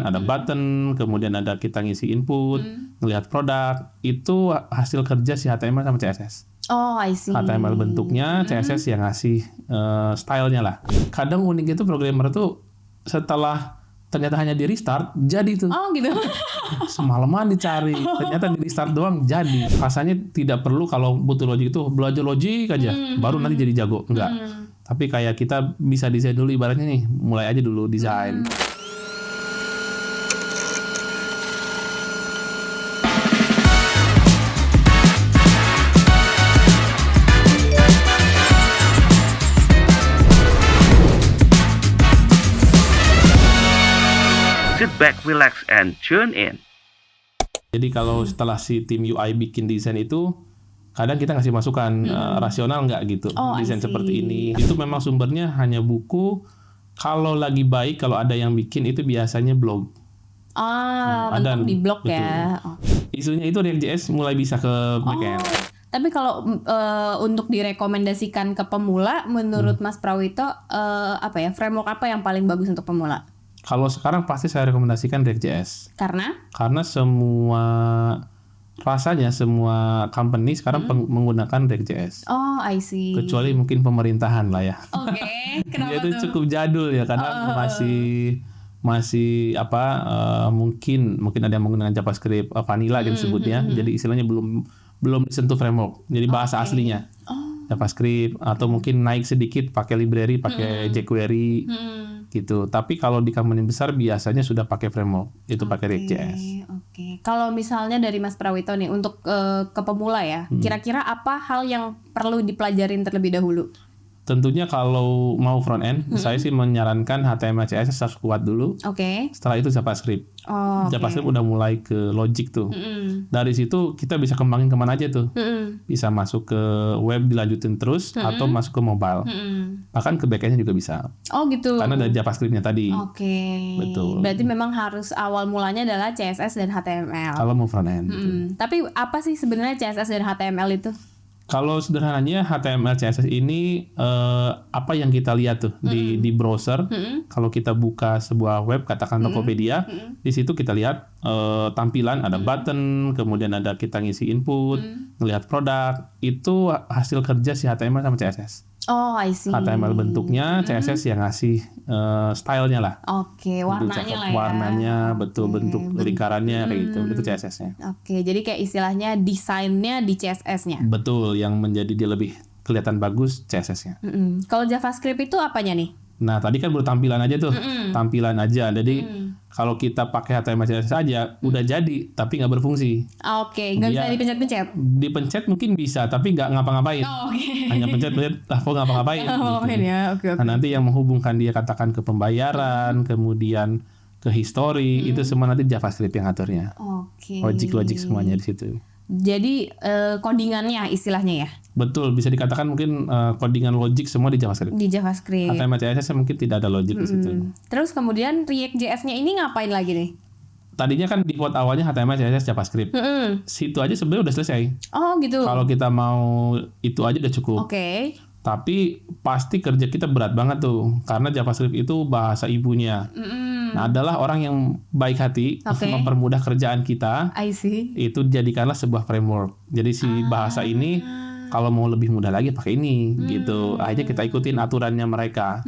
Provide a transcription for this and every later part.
ada button, kemudian ada kita ngisi input, ngelihat produk, itu hasil kerja si HTML sama CSS. Oh, I see. HTML bentuknya, CSS yang ngasih stylenya lah. Kadang unik itu programmer tuh setelah ternyata hanya di restart, jadi tuh. Oh gitu. Semalaman dicari, ternyata di restart doang jadi. Rasanya tidak perlu kalau butuh logic itu belajar logic aja, baru nanti jadi jago. Enggak. Tapi kayak kita bisa desain dulu ibaratnya nih, mulai aja dulu desain. Sit back, relax, and tune in. Jadi kalau setelah si tim UI bikin desain itu, kadang kita ngasih masukan rasional nggak gitu, desain seperti ini. Itu memang sumbernya hanya buku. Kalau lagi baik, kalau ada yang bikin itu biasanya blog. Ada di blog ya. Isunya itu React.js mulai bisa ke backend. Tapi kalau untuk direkomendasikan ke pemula, menurut Mas Prawito, framework apa yang paling bagus untuk pemula? Kalau sekarang pasti saya rekomendasikan React.js. Karena rasanya semua company sekarang menggunakan React.js. Oh, I see. Kecuali mungkin pemerintahan lah ya. Oke, kenapa Dia itu tuh? cukup jadul ya, karena masih mungkin ada yang menggunakan JavaScript vanilla gitu sebutnya. Jadi istilahnya belum disentuh framework. Jadi bahasa aslinya. JavaScript atau mungkin naik sedikit pakai library, pakai jQuery gitu. Tapi kalau di company besar biasanya sudah pakai framework, itu pakai React.js. Oke. Kalau misalnya dari Mas Prawito nih untuk ke pemula ya, kira-kira apa hal yang perlu dipelajarin terlebih dahulu? Tentunya kalau mau front end, saya sih menyarankan HTML CSS harus kuat dulu. Oke. Setelah itu JavaScript. JavaScript udah mulai ke logic tuh. Dari situ kita bisa kembangin kemana aja tuh. Bisa masuk ke web dilanjutin terus atau masuk ke mobile. Bahkan ke backendnya juga bisa. Oh gitu. Karena ada JavaScriptnya tadi. Oke. Betul. Berarti memang harus awal mulanya adalah CSS dan HTML. Kalau mau front end. Tapi apa sih sebenarnya CSS dan HTML itu? Kalau sederhananya HTML CSS ini apa yang kita lihat tuh di browser. Kalau kita buka sebuah web, katakan Tokopedia, di situ kita lihat tampilan, ada button, kemudian ada kita ngisi input, ngelihat produk, itu hasil kerja si HTML sama CSS. Oh, I see. HTML bentuknya, CSS yang ngasih stylenya lah. Oke, warnanya lah ya. Warnanya, betul, bentuk lingkarannya kayak gitu, itu CSS-nya. Oke, jadi kayak istilahnya desainnya di CSS-nya. Betul, yang menjadi dia lebih kelihatan bagus CSS-nya. Kalau JavaScript itu apanya nih? Nah, tadi kan baru tampilan aja tuh, tampilan aja. Jadi kalau kita pakai HTML CSS aja, udah jadi, tapi nggak berfungsi. Oke, nggak bisa dipencet-pencet? Dipencet mungkin bisa, tapi nggak ngapa-ngapain. Hanya pencet-pencet, kok ngapa-ngapain. Gitu. Ya, oke. Nah, nanti yang menghubungkan dia katakan ke pembayaran, kemudian ke history, itu semua nanti JavaScript yang aturnya. Oke. Logik-logik semuanya di situ. Jadi codingannya istilahnya ya? Betul, bisa dikatakan mungkin codingan logik semua di JavaScript. Di JavaScript. HTML CSS mungkin tidak ada logik di situ. Terus kemudian React.js-nya ini ngapain lagi nih? Tadinya kan default awalnya HTML CSS JavaScript. Situ aja sebenarnya udah selesai. Oh gitu. Kalau kita mau itu aja udah cukup. Oke. Tapi pasti kerja kita berat banget tuh, karena JavaScript itu bahasa ibunya. Nah, adalah orang yang baik hati mempermudah kerjaan kita. I see. Itu jadikanlah sebuah framework. Jadi si bahasa ini kalau mau lebih mudah lagi pakai ini gitu. Akhirnya kita ikutin aturannya mereka.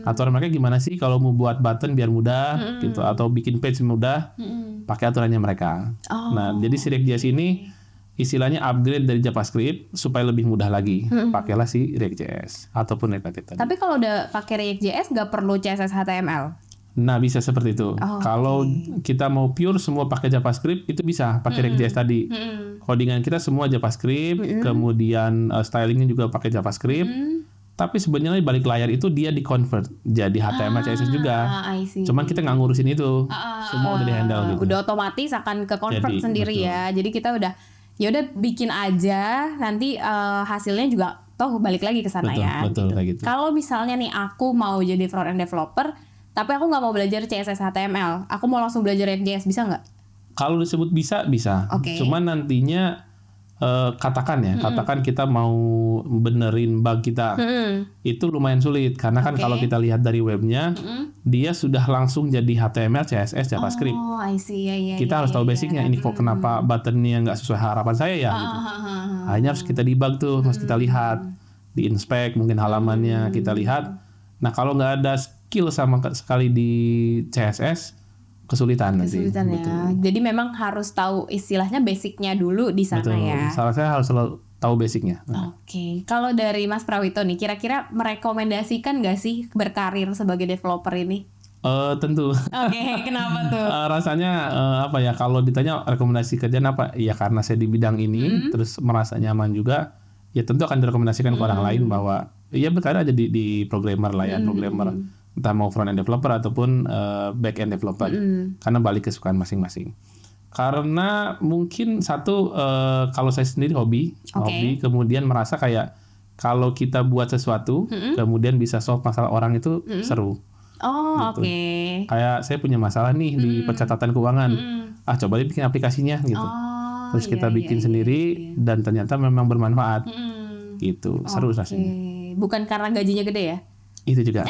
Aturan mereka gimana sih kalau mau buat button biar mudah gitu, atau bikin page mudah, pakai aturannya mereka. Nah, jadi si React.js ini istilahnya upgrade dari JavaScript supaya lebih mudah lagi. Pakailah si React.js ataupun React tadi. Tapi kalau udah pakai React.js nggak perlu CSS HTML? Nah, bisa seperti itu. Kalau kita mau pure semua pakai JavaScript, itu bisa pakai React.js tadi. Codingan kita semua JavaScript, kemudian stylingnya juga pakai JavaScript. Tapi sebenarnya balik layar itu dia di-convert jadi HTML, CSS juga. Cuman kita nggak ngurusin itu. Semua udah di-handle gitu. Udah otomatis akan ke-convert Jadi, sendiri betul. ya. Jadi kita udah bikin aja, nanti hasilnya juga toh balik lagi ke sana ya. Betul, kayak gitu. Kalau misalnya nih aku mau jadi front end developer, tapi aku nggak mau belajar CSS HTML, aku mau langsung belajar React.js, bisa nggak? Kalau disebut bisa. Oke. Cuman nantinya katakan kita mau benerin bug kita, itu lumayan sulit karena kan kalau kita lihat dari webnya, dia sudah langsung jadi HTML, CSS, JavaScript. Oh, I see. Ya, kita harus tahu basicnya. Ini kok kenapa buttonnya nggak sesuai harapan saya ya? Gitu. Hanya harus kita debug tuh, harus kita lihat, di inspect mungkin halamannya kita lihat. Nah kalau nggak ada skill sama sekali di CSS, kesulitan nanti. Ya. Jadi memang harus tahu istilahnya basicnya dulu di sana. Betul. Ya. Salah saya harus selalu tahu basicnya. Oke. Kalau dari Mas Prawito nih, kira-kira merekomendasikan nggak sih berkarir sebagai developer ini? Tentu. Oke, kenapa tuh? Rasanya apa ya? Kalau ditanya rekomendasi kerjaan apa? Ya karena saya di bidang ini, terus merasa nyaman juga. Ya tentu akan direkomendasikan ke orang lain bahwa ya berkarir aja di programmer lah ya, programmer. Entah mau front end developer ataupun back end developer, karena balik kesukaan masing-masing. Karena mungkin satu kalau saya sendiri hobi, kemudian merasa kayak kalau kita buat sesuatu, kemudian bisa solve masalah orang itu seru. Oh, gitu. Kayak saya punya masalah nih di pencatatan keuangan, coba deh bikin aplikasinya gitu. Terus kita bikin sendiri dan ternyata memang bermanfaat, gitu. Seru rasanya. Bukan karena gajinya gede ya? Itu juga.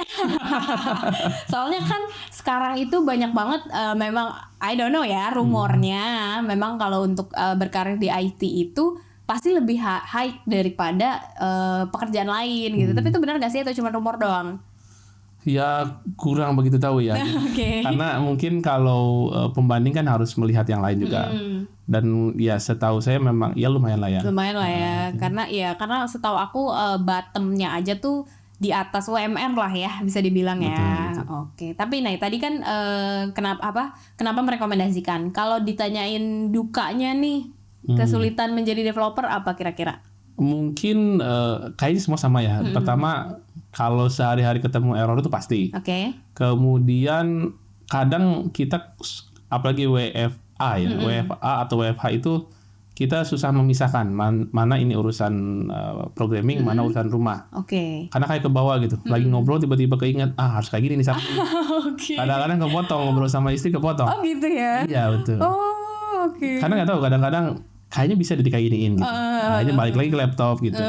Soalnya kan sekarang itu banyak banget memang I don't know ya rumornya memang kalau untuk berkarir di IT itu pasti lebih high daripada pekerjaan lain gitu. Tapi itu benar gak sih atau cuma rumor doang? Ya kurang begitu tahu ya. Karena mungkin kalau pembanding kan harus melihat yang lain juga. Dan ya setahu saya memang ya lumayan lah ya. Karena setahu aku bottomnya aja tuh di atas UMR lah ya bisa dibilang ya. Betul. Oke. Tapi tadi kan kenapa merekomendasikan? Kalau ditanyain dukanya nih kesulitan menjadi developer apa kira-kira? Mungkin kayaknya semua sama ya. Pertama kalau sehari-hari ketemu error itu pasti. Kemudian kadang kita apalagi WFA ya, WFA atau WFH itu kita susah memisahkan mana ini urusan programming, mana urusan rumah. Karena kayak ke bawah gitu. Lagi ngobrol tiba-tiba keinget, harus kayak gini nih sama. Kadang-kadang kepotong ngobrol sama istri kepotong. Oh gitu ya? Iya betul. Karena nggak tahu kadang-kadang kayaknya bisa kayak giniin gitu. Akhirnya balik lagi ke laptop gitu.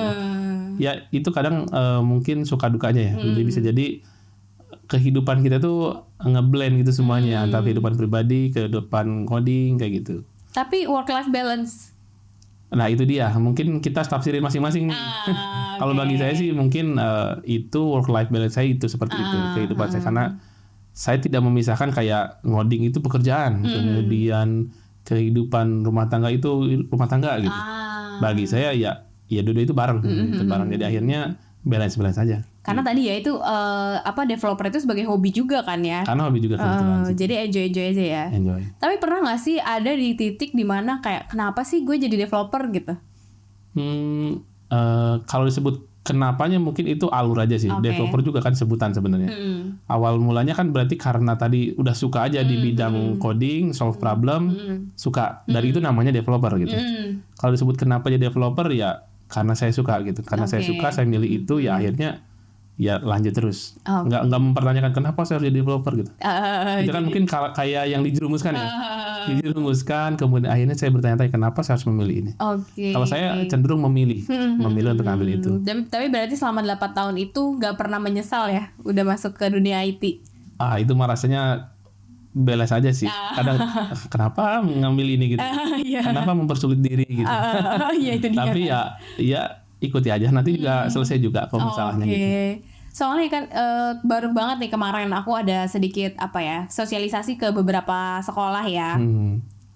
Ya itu kadang mungkin suka dukanya ya. Jadi bisa jadi kehidupan kita tuh ngeblend gitu semuanya antara kehidupan pribadi, kehidupan coding kayak gitu. Tapi work life balance. Nah itu dia, mungkin kita tafsirin masing-masing nih. Kalau bagi saya sih mungkin itu work life balance saya itu seperti itu kehidupan saya, karena saya tidak memisahkan kayak ngoding itu pekerjaan, kemudian kehidupan rumah tangga itu rumah tangga gitu. Bagi saya ya dua-dua itu bareng, jadi akhirnya balance aja. Karena tadi ya itu developer itu sebagai hobi juga kan ya. Karena hobi juga kebetulan. Jadi enjoy aja ya. Enjoy. Tapi pernah nggak sih ada di titik dimana kayak kenapa sih gue jadi developer gitu? Kalau disebut kenapanya mungkin itu alur aja sih. Developer juga kan sebutan sebenarnya. Awal mulanya kan berarti karena tadi udah suka aja di bidang coding, solve problem, suka. Dari itu namanya developer gitu. Kalau disebut kenapa jadi developer ya karena saya suka gitu. Karena saya suka, saya milih itu ya akhirnya ya lanjut terus. Nggak mempertanyakan kenapa saya harus jadi developer gitu. Itu kan mungkin kayak yang dijerumuskan ya. Dijerumuskan, kemudian akhirnya saya bertanya-tanya kenapa saya harus memilih ini. Kalau saya cenderung memilih untuk ambil itu. Tapi berarti selama 8 tahun itu nggak pernah menyesal ya udah masuk ke dunia IT? Itu rasanya belas aja sih. Kadang kenapa mengambil ini gitu. Kenapa mempersulit diri gitu. Itu dia. Tapi ya ikuti aja, nanti juga selesai juga kok masalahnya gitu. Soalnya kan baru banget nih kemarin aku ada sedikit sosialisasi ke beberapa sekolah ya.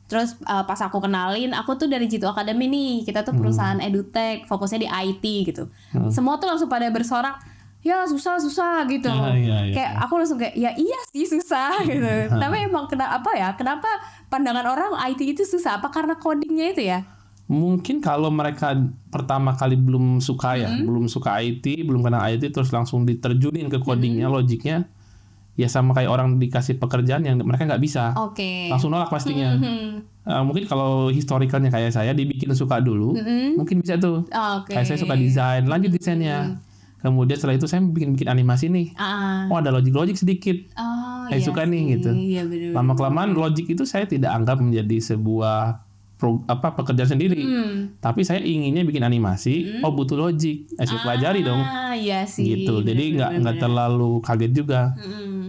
Terus pas aku kenalin, aku tuh dari Jitu Academy nih. Kita tuh perusahaan edutech, fokusnya di IT gitu. Semua tuh langsung pada bersorak, ya susah gitu. Kayak aku langsung kayak ya iya sih susah gitu. Tapi emang kenapa pandangan orang IT itu susah? Apa karena codingnya itu ya? Mungkin kalau mereka pertama kali belum suka ya, belum suka IT, belum kenal IT, terus langsung diterjunin ke codingnya, logiknya, ya sama kayak orang dikasih pekerjaan yang mereka nggak bisa, langsung nolak pastinya. Mungkin kalau historicalnya kayak saya dibikin suka dulu, mungkin bisa tuh. Kayak saya suka desain, lanjut desainnya. Kemudian setelah itu saya bikin animasi nih. Ada logic sedikit. Saya suka nih gitu. Lama-kelamaan logic itu saya tidak anggap menjadi sebuah pekerjaan sendiri. Tapi saya inginnya bikin animasi, butuh logic, saya pelajari dong. Iya sih. Gitu. Jadi nggak terlalu kaget juga.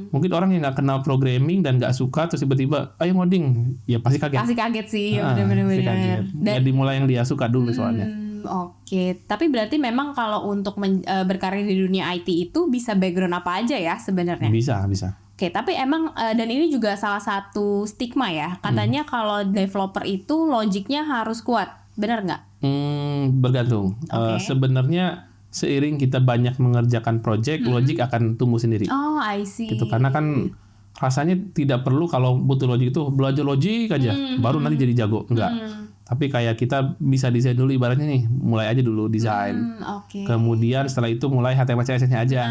Mungkin orang yang nggak kenal programming dan nggak suka terus tiba-tiba ayo ngoding, ya pasti kaget. Pasti kaget sih, Pasti kaget. Ya dimulai yang dia suka dulu soalnya. Oke, tapi berarti memang kalau untuk berkarir di dunia IT itu bisa background apa aja ya sebenarnya? Bisa. Oke, tapi emang dan ini juga salah satu stigma ya. Katanya kalau developer itu logiknya harus kuat. Benar nggak? Bergantung. Sebenarnya seiring kita banyak mengerjakan project, logik akan tumbuh sendiri. Oh, I see. Gitu. Karena kan rasanya tidak perlu kalau butuh logik itu belajar logik aja, baru nanti jadi jago. Enggak. Tapi kayak kita bisa desain dulu ibaratnya nih, mulai aja dulu desain. Kemudian setelah itu mulai HTML CSS-nya aja.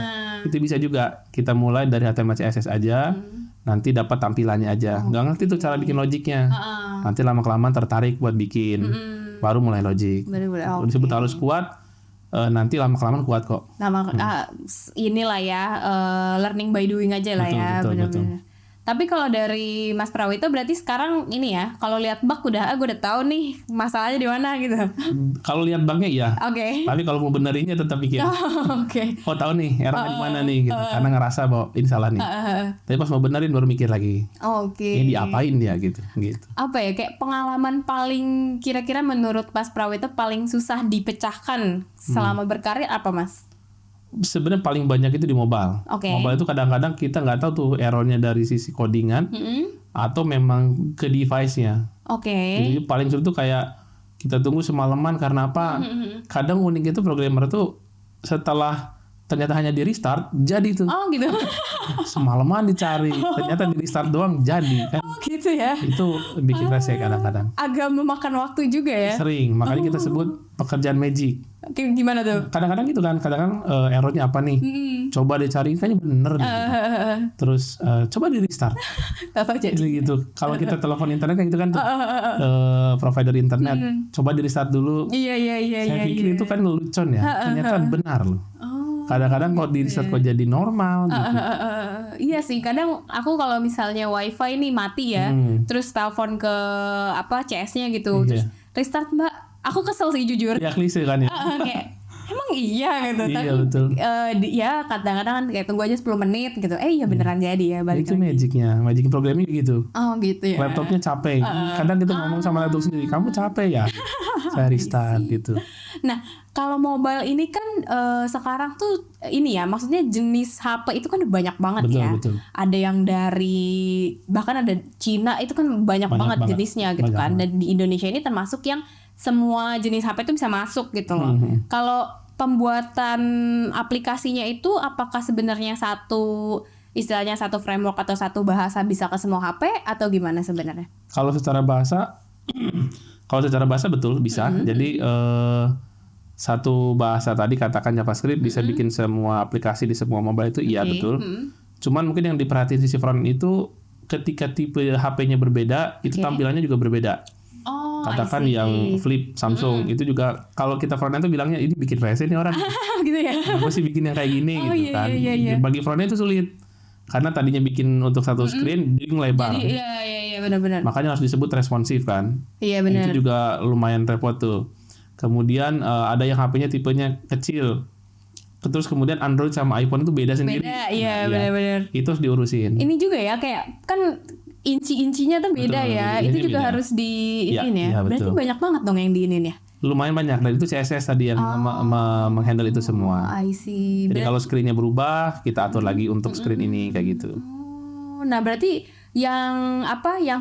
Itu bisa juga. Kita mulai dari HTML CSS aja, nanti dapat tampilannya aja. Nggak ngerti tuh cara bikin logiknya. Nanti lama-kelamaan tertarik buat bikin. Baru mulai logik. Disebut harus kuat, nanti lama-kelamaan kuat kok. Inilah ya, learning by doing aja lah ya. Betul. Tapi kalau dari Mas Prawito berarti sekarang ini ya, kalau lihat bug gue udah tahu nih masalahnya di mana gitu. Kalau lihat bugnya iya. Oke. Tapi kalau mau benerinnya tetap pikir. Oke. Oh tahu nih errornya di mana nih gitu. Karena ngerasa bahwa ini salah nih. Tapi pas mau benerin baru mikir lagi. Oke. Ini diapain dia gitu. Apa ya kayak pengalaman paling kira-kira menurut Mas Prawito paling susah dipecahkan selama berkarir apa Mas? Sebenarnya paling banyak itu di mobile. Mobile itu kadang-kadang kita nggak tahu tuh errornya dari sisi codingan atau memang ke device-nya. Jadi paling sulit tuh kayak kita tunggu semalaman karena apa? Kadang unik itu programmer tuh setelah ternyata hanya di restart jadi tuh. Oh gitu. Semalaman dicari, ternyata di restart doang jadi kan. Oh gitu ya. Itu bikin rese kadang-kadang. Agak memakan waktu juga ya. Sering, makanya kita sebut pekerjaan magic. Gimana tuh? Kadang-kadang gitu kan, kadang-kadang errornya apa nih? Coba dicari kayaknya bener nih. Terus coba di restart. Gitu. Kalau kita telepon internet kan gitu kan tuh, provider internet, coba di restart dulu. Iya. Saya pikir itu kan lelucon ya, ternyata benar loh. Kadang-kadang kok di restart kok jadi normal gitu. Iya sih, kadang aku kalau misalnya wifi nih mati ya, terus telepon ke CS-nya gitu, terus restart Mbak, aku kesel sih jujur. Ya klise kan ya. Kayak emang iya gitu. Iya betul. Ya kadang-kadang kan kayak tunggu aja 10 menit gitu. Iya beneran jadi ya balik. Itu magicnya, magic programming gitu. Oh gitu ya. Laptopnya capek. Kadang kita ngomong sama laptop sendiri, kamu capek ya? Saya restart gitu. Nah kalau mobile ini kan sekarang tuh ini ya, maksudnya jenis HP itu kan banyak banget ya. Betul. Ada yang dari bahkan ada Cina itu kan banyak banget jenisnya gitu kan. Dan di Indonesia ini termasuk yang semua jenis HP itu bisa masuk gitu loh. Kalau pembuatan aplikasinya itu apakah sebenarnya istilahnya satu framework atau satu bahasa bisa ke semua HP atau gimana sebenarnya? Kalau secara bahasa betul bisa. Jadi satu bahasa tadi katakan JavaScript bisa bikin semua aplikasi di semua mobile itu iya betul. Cuman mungkin yang diperhatiin sisi front itu ketika tipe HP-nya berbeda, itu tampilannya juga berbeda. Katakan yang flip Samsung itu juga kalau kita frontend tuh bilangnya ini bikin rese nih orang. Gitu ya. Gue sih bikin yang kayak gini gitu kan. Iya. Bagi frontend itu sulit. Karena tadinya bikin untuk satu screen jadi lebar. Iya benar. Makanya harus disebut responsif kan. Iya benar. Itu juga lumayan repot tuh. Kemudian ada yang HP-nya tipenya kecil. Terus kemudian Android sama iPhone itu beda sendiri. Iya benar. Itu harus diurusin. Ini juga ya kayak kan inci-incinya tuh beda ya. Itu juga harus diinin ya. Berarti banyak banget dong yang diinin ya. Lumayan banyak. Dan itu CSS tadi yang menghandle itu semua. I see. Jadi kalau screen-nya berubah, kita atur lagi untuk screen ini kayak gitu. Nah, berarti yang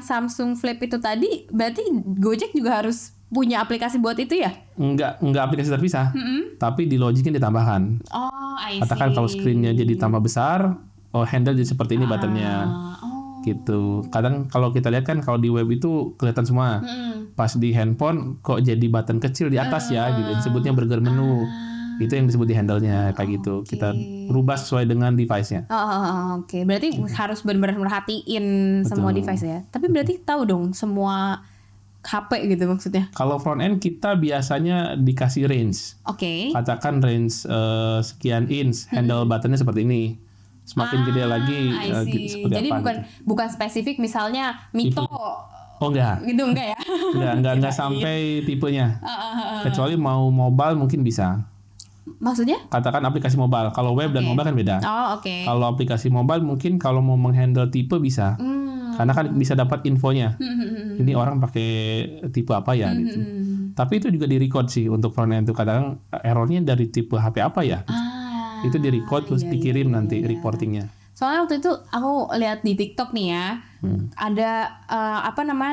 Samsung Flip itu tadi berarti Gojek juga harus punya aplikasi buat itu ya? Enggak aplikasi terpisah. Tapi di logiknya ditambahkan. Oh, I see. Katakan kalau screen-nya jadi tambah besar, handle jadi seperti ini buttonnya. Gitu. Kadang kalau kita lihat kan kalau di web itu kelihatan semua. Pas di handphone kok jadi button kecil di atas ya gitu. Disebutnya burger menu. Itu yang disebut di handle-nya kayak gitu. Kita rubah sesuai dengan device-nya. Oke. Berarti harus benar-benar merhatiin semua device ya. Tapi berarti tahu dong semua HP gitu maksudnya. Kalau front end kita biasanya dikasih range. Katakan range sekian inch, handle buttonnya seperti ini. Semakin gede lagi gitu, seperti jadi apa bukan spesifik misalnya Mito Oh enggak. Gitu enggak ya? Enggak sampai tipenya. Kecuali mau mobile mungkin bisa. Maksudnya? Katakan aplikasi mobile. Kalau web dan mobile kan beda. Oh, oke. Kalau aplikasi mobile mungkin kalau mau menghandle tipe bisa. Karena kan bisa dapat infonya. Ini orang pakai tipe apa ya gitu. Tapi itu juga di-record sih untuk front end itu. Kadang errornya dari tipe HP apa ya. Itu di-record terus dikirim nanti reportingnya. Soalnya waktu itu aku lihat di TikTok nih ya. Ada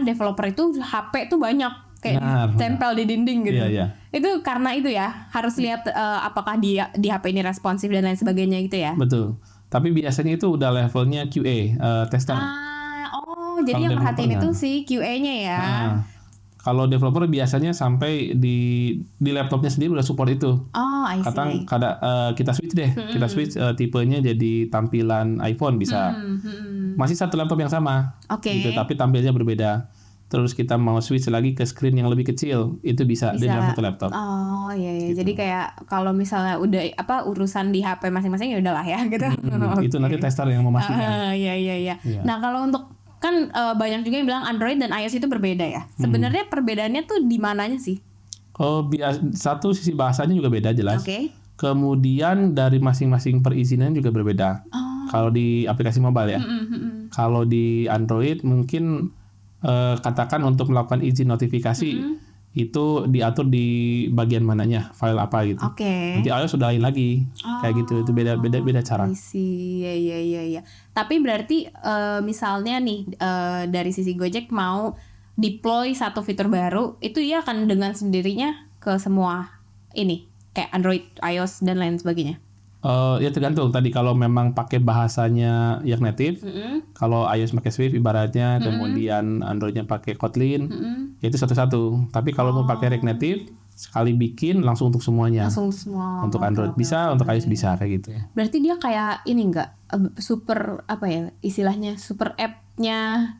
developer itu HP tuh banyak kayak tempel di dinding gitu. Iya. Itu karena itu ya, harus lihat apakah di HP ini responsif dan lain sebagainya gitu ya. Betul. Tapi biasanya itu udah levelnya QA, tester. Jadi yang perhatiin itu si QA-nya ya. Kalau developer biasanya sampai di laptopnya sendiri udah support itu. Oh, I see. Kita switch deh. Kita switch tipenya jadi tampilan iPhone bisa. Masih satu laptop yang sama. Oke. Gitu, tapi tampilnya berbeda. Terus kita mau switch lagi ke screen yang lebih kecil, itu bisa di dalam satu laptop. Oh iya. Gitu. Jadi kayak kalau misalnya udah urusan di HP masing-masing ya udahlah ya gitu. Itu nanti tester yang memastikan. Iya. Nah, kalau untuk kan banyak juga yang bilang Android dan iOS itu berbeda ya. Sebenarnya perbedaannya tuh di mananya sih? Oh, satu sisi bahasanya juga beda jelas. Oke. Kemudian dari masing-masing perizinan juga berbeda. Kalau di aplikasi mobile ya. Kalau di Android mungkin katakan untuk melakukan izin notifikasi itu diatur di bagian mananya, file apa gitu. Oke. Nanti iOS sudah lain lagi. Kayak gitu, itu beda cara. Iya. Tapi berarti misalnya nih dari sisi Gojek mau deploy satu fitur baru, itu dia akan dengan sendirinya ke semua ini kayak Android, iOS dan lain sebagainya. Ya tergantung tadi kalau memang pakai bahasanya yang native. Kalau iOS pakai Swift ibaratnya, kemudian Androidnya pakai Kotlin, ya itu satu-satu. Tapi kalau mau pakai React Native, sekali bikin langsung untuk semuanya. Langsung semua. Untuk Android bisa, untuk iOS bisa kayak gitu. Berarti dia kayak ini enggak super apa ya istilahnya super app-nya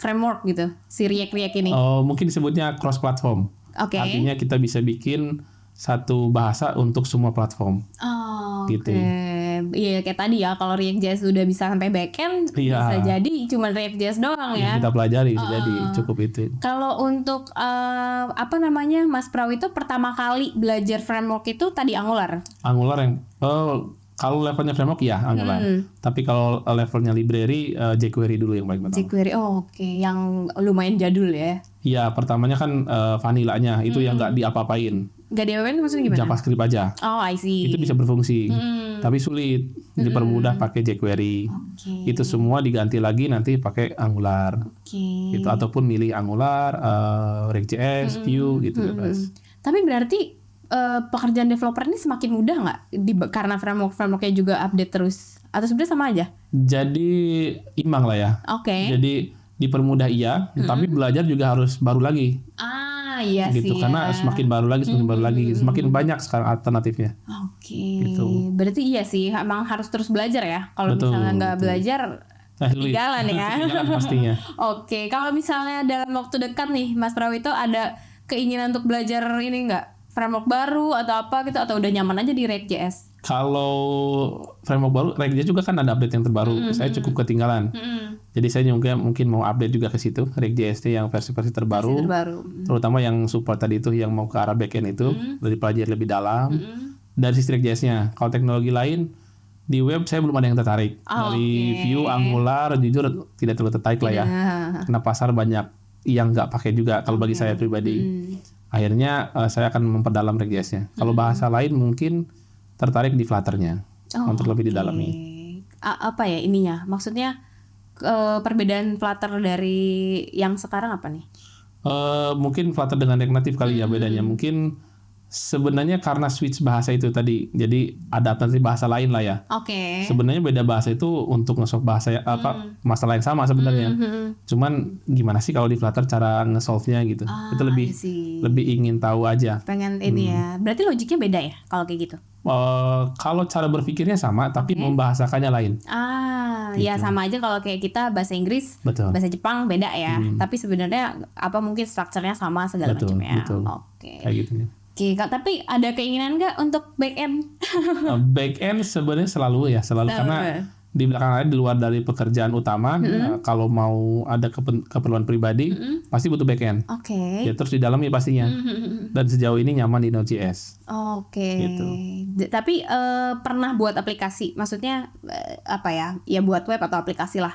framework gitu, si React ini. Oh, mungkin disebutnya cross platform. Oke. Artinya kita bisa bikin satu bahasa untuk semua platform. Gitu. Iya kayak tadi ya, kalau React.js udah bisa sampai backend, bisa jadi cuma React.js doang ya. Kita pelajari bisa jadi cukup itu. Kalau untuk Mas Praw itu pertama kali belajar framework itu tadi Angular. Angular yang kalau levelnya framework ya Angular. Tapi kalau levelnya library jQuery dulu yang paling pertama. jQuery, oke. Yang lumayan jadul ya. Iya, pertamanya kan vanillanya itu yang nggak diapa-apain. Nggak diapa-apain maksudnya gimana? JavaScript aja. Oh, I see. Itu bisa berfungsi, tapi sulit. Dipermudah pakai jQuery. Itu semua diganti lagi nanti pakai Angular. Gitu, ataupun milih Angular, React.js, Vue gitu bebas. Tapi berarti pekerjaan developer ini semakin mudah nggak? Karena frameworknya juga update terus. Atau sebenarnya sama aja? Jadi imbang lah ya. Oke. Jadi dipermudah iya, tapi belajar juga harus baru lagi. Iya gitu, sih. Karena semakin baru lagi, semakin banyak sekarang alternatifnya. Oke. Gitu. Berarti iya sih, emang harus terus belajar ya. Kalau misalnya nggak belajar, ketinggalan ya. Ketinggalan pastinya. Oke, kalau misalnya dalam waktu dekat nih, Mas Prawito ada keinginan untuk belajar ini nggak? Framework baru atau apa gitu, atau udah nyaman aja di React.js? Kalau framework baru, React.js juga kan ada update yang terbaru. Saya cukup ketinggalan. Jadi saya juga mungkin mau update juga ke situ, React.js yang versi-versi terbaru. Terutama yang support tadi itu, yang mau ke arah backend itu, udah dipelajari lebih dalam. Dari sisi React.js-nya. Kalau teknologi lain, di web saya belum ada yang tertarik. Dari Vue, Angular, jujur tidak terlalu tertarik lah ya. Karena pasar banyak yang nggak pakai juga kalau bagi saya pribadi. Akhirnya saya akan memperdalam React.js-nya. Kalau bahasa lain mungkin tertarik di Flutter-nya untuk lebih didalami. Apa ya ininya? Maksudnya perbedaan Flutter dari yang sekarang apa nih? Mungkin Flutter dengan React Native kali ya bedanya. Mungkin sebenarnya karena switch bahasa itu tadi, jadi adaptasi bahasa lain lah ya. Sebenarnya beda bahasa itu untuk nge-solve bahasa masalah yang sama sebenarnya. Cuman gimana sih kalau di Flutter cara nge-solve-nya gitu. Itu lebih ingin tahu aja. Pengen ini ya. Berarti logiknya beda ya kalau kayak gitu? Kalau cara berpikirnya sama, tapi membahasakannya lain. Gitu. Ya sama aja kalau kayak kita bahasa Inggris, bahasa Jepang beda ya. Tapi sebenarnya mungkin strukturnya sama segala macamnya. Kayak gitu ya. Oke, Kak, tapi ada keinginan nggak untuk back end? Back end sebenarnya selalu karena di belakang layar, di luar dari pekerjaan utama, kalau mau ada keperluan pribadi, pasti butuh backend. Oke. Ya terus di dalamnya pastinya. Dan sejauh ini nyaman di Node.js. Oke. Gitu. Tapi pernah buat aplikasi, maksudnya apa ya? Ya buat web atau aplikasi lah,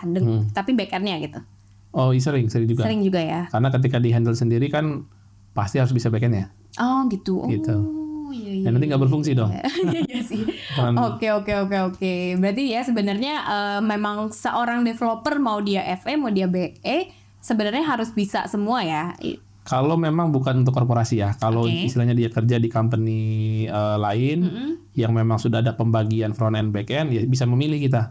tapi backendnya gitu. Oh, sering juga. Sering juga ya. Karena ketika di handle sendiri kan pasti harus bisa backendnya. Oh gitu. Gitu. Iya, nanti nggak berfungsi dong. Iya sih. Oke. Berarti ya sebenarnya memang seorang developer mau dia FE mau dia BE sebenarnya harus bisa semua ya. Kalau memang bukan untuk korporasi ya. Kalau istilahnya dia kerja di company lain yang memang sudah ada pembagian front end back end, ya bisa memilih kita.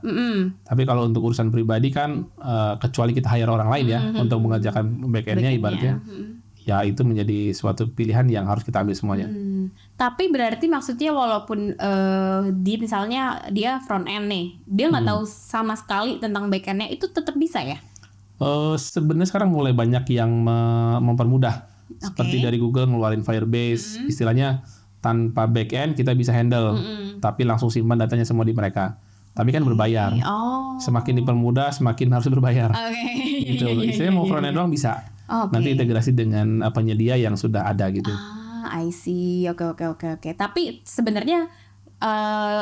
Tapi kalau untuk urusan pribadi kan kecuali kita hire orang lain ya untuk mengerjakan back endnya ibaratnya. Ya itu menjadi suatu pilihan yang harus kita ambil semuanya. Tapi berarti maksudnya walaupun dia misalnya dia front end nih, dia nggak tahu sama sekali tentang back endnya, itu tetap bisa ya? Sebenarnya sekarang mulai banyak yang mempermudah. Seperti dari Google ngeluarin Firebase, istilahnya tanpa back end kita bisa handle, tapi langsung simpan datanya semua di mereka. Tapi kan berbayar. Semakin dipermudah, semakin harus berbayar. Gitu. Istilahnya mau front end doang bisa. Nanti integrasi dengan penyedia yang sudah ada gitu. I see. Oke. Tapi sebenarnya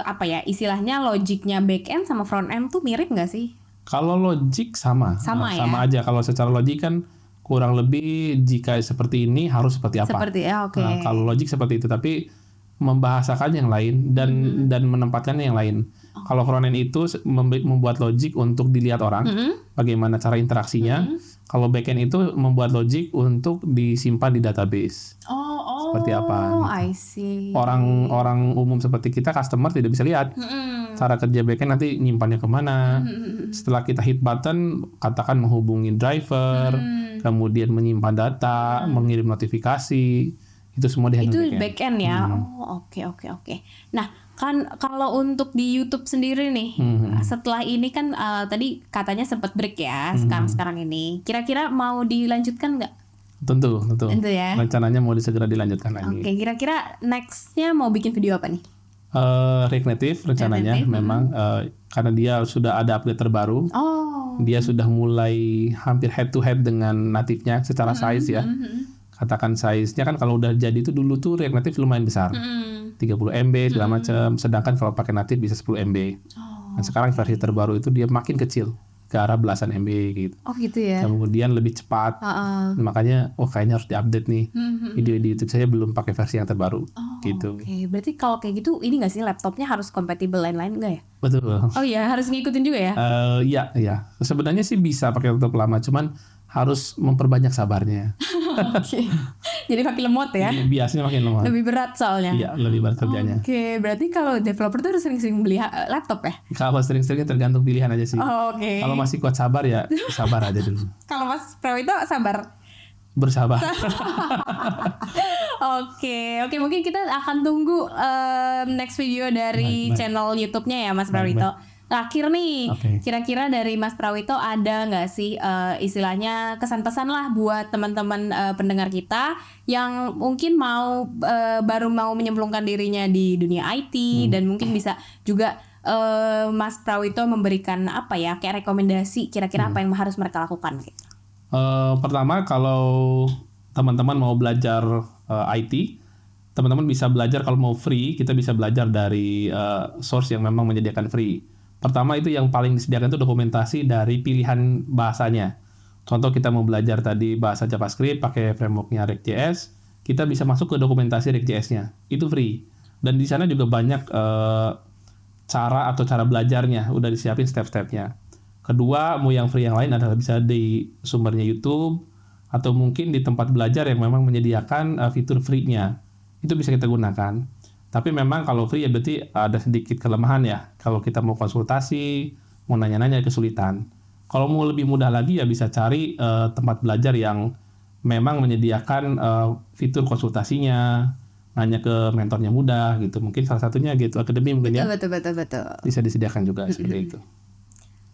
apa ya istilahnya logiknya back end sama front end tuh mirip nggak sih? Kalau logik sama ya? aja. Kalau secara logik kan kurang lebih jika seperti ini harus seperti apa. Nah, kalau logik seperti itu, tapi membahasakan yang lain dan menempatkannya yang lain. Kalau front end itu membuat logik untuk dilihat orang, bagaimana cara interaksinya. Kalau back end itu membuat logik untuk disimpan di database. Seperti apa? I see. Orang umum seperti kita, customer tidak bisa lihat cara kerja back end nanti nyimpannya kemana. Setelah kita hit button, katakan menghubungi driver, kemudian menyimpan data, mengirim notifikasi, itu semua di handle back end ya. Oke. Nah, kan kalau untuk di YouTube sendiri nih, setelah ini kan tadi katanya sempat break ya, sekarang ini. Kira-kira mau dilanjutkan nggak? Tentu ya. Rencananya mau segera dilanjutkan lagi. Oke, kira-kira nextnya mau bikin video apa nih? React Native rencananya memang karena dia sudah ada update terbaru. Dia sudah mulai hampir head to head dengan native-nya secara size ya. Katakan size-nya kan kalau udah jadi itu dulu tuh React Native lumayan besar. 30 MB segala macam, sedangkan kalau pakai native bisa 10 MB. Dan sekarang versi terbaru itu dia makin kecil, ke arah belasan MB gitu. Gitu ya. Kemudian lebih cepat. Makanya kayaknya harus diupdate nih. Video di YouTube saya belum pakai versi yang terbaru gitu. Oke, berarti kalau kayak gitu ini nggak sih laptopnya harus kompatibel lain-lain nggak ya? Betul. Oh iya, harus ngikutin juga ya? Iya. Sebenarnya sih bisa pakai laptop lama, cuman harus memperbanyak sabarnya. Oke. Jadi makin lemot ya? Biasanya makin lemot. Lebih berat soalnya? Iya, lebih berat kerjanya. Oke, berarti kalau developer tuh harus sering-sering beli laptop ya? Kalau sering-seringnya tergantung pilihan aja sih. Oke. Kalau masih kuat sabar ya sabar aja dulu. Kalau Mas Prawito sabar? Bersabar. Oke, mungkin kita akan tunggu next video dari channel YouTube-nya ya Mas Prawito. Terakhir nih, kira-kira dari Mas Prawito ada nggak sih istilahnya kesan-pesan lah buat teman-teman pendengar kita yang mungkin baru mau menyemplungkan dirinya di dunia IT dan mungkin bisa juga Mas Prawito memberikan apa ya kayak rekomendasi kira-kira apa yang harus mereka lakukan? Pertama, kalau teman-teman mau belajar IT, teman-teman bisa belajar kalau mau free, kita bisa belajar dari source yang memang menyediakan free. Pertama itu yang paling disediakan itu dokumentasi dari pilihan bahasanya. Contoh kita mau belajar tadi bahasa JavaScript pakai frameworknya React.js, kita bisa masuk ke dokumentasi React.js-nya. Itu free. Dan di sana juga banyak cara belajarnya, udah disiapin step-stepnya. Kedua, mau yang free yang lain adalah bisa di sumbernya YouTube atau mungkin di tempat belajar yang memang menyediakan fitur free-nya. Itu bisa kita gunakan. Tapi memang kalau free ya berarti ada sedikit kelemahan ya. Kalau kita mau konsultasi, mau nanya-nanya kesulitan. Kalau mau lebih mudah lagi ya bisa cari tempat belajar yang memang menyediakan fitur konsultasinya, nanya ke mentornya mudah gitu. Mungkin salah satunya gitu Academy mungkin ya. Betul. Bisa disediakan juga seperti itu.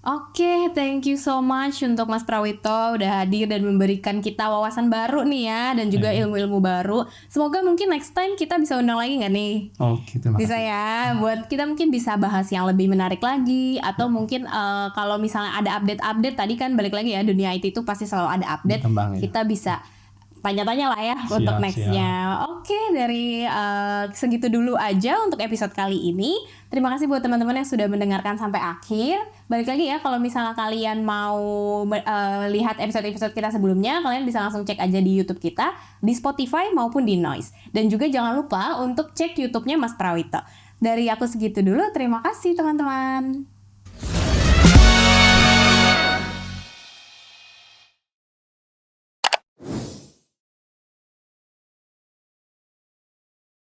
Oke, thank you so much untuk Mas Prawito udah hadir dan memberikan kita wawasan baru nih ya, dan juga ilmu-ilmu baru. Semoga mungkin next time kita bisa undang lagi nggak nih? Oke, terima kasih. Bisa ya, buat kita mungkin bisa bahas yang lebih menarik lagi, atau mungkin kalau misalnya ada update-update tadi kan balik lagi ya, dunia IT itu pasti selalu ada update. Berkembang, ya. Kita bisa tanya-tanya lah ya untuk nextnya. Oke, dari segitu dulu aja untuk episode kali ini. Terima kasih buat teman-teman yang sudah mendengarkan sampai akhir. Balik lagi ya, kalau misalnya kalian mau lihat episode-episode kita sebelumnya, kalian bisa langsung cek aja di YouTube kita, di Spotify maupun di Noise. Dan juga jangan lupa untuk cek YouTube-nya Mas Prawito. Dari aku segitu dulu, terima kasih teman-teman.